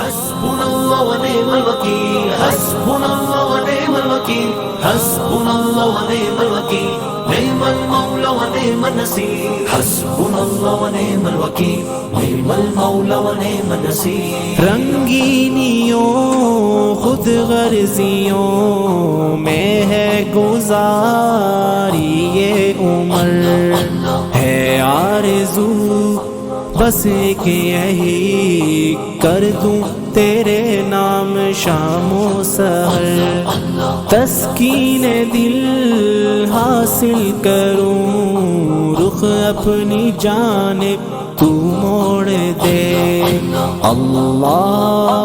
حسبنا الله ونعم الوكيل حسبنا الله ونعم الوكيل حسبنا الله ونعم الوكيل نعم المولى ونعم النصير حسبنا الله ونعم الوكيل نعم المولى ونعم النصير رنگینیوں خود غرضیوں میں ہے گزاری یہ عمر ہے آرزو بس ایک یہی کر دوں تیرے نام شام و سحر تسکین دل حاصل کروں رخ اپنی جانب تو موڑ دے اللہ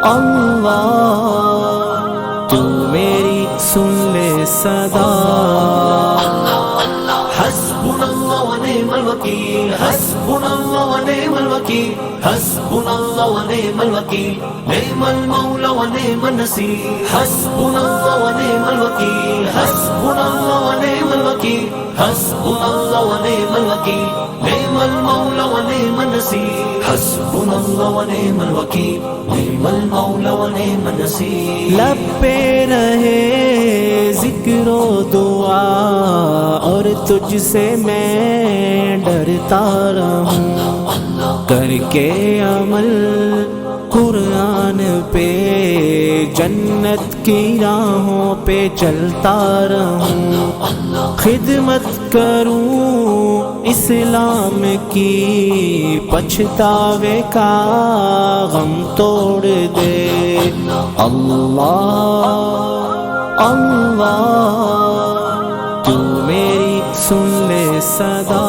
اللہ تو میری سن لے صدا حسبنا الله ونعم الوكيل حسبنا الله ونعم الوكيل حسبنا الله ونعم الوكيل نعم المولى ونعم النصير حسبنا الله ونعم الوكيل حسبنا الله ونعم الوكيل حسبنا الله ونعم الوكيل نعم المولى ونعم النصير حسبنا الله ونعم الوكيل نعم المولى ونعم النصير لب پہ رہے ذکر و دعا اور تجھ سے میں ڈرتا رہوں کر کے عمل قرآن پہ جنت کی راہوں پہ چلتا رہوں خدمت کروں اسلام کی پچھتاوے کا غم توڑ دے اللہ اللہ تو میری سن لے صدا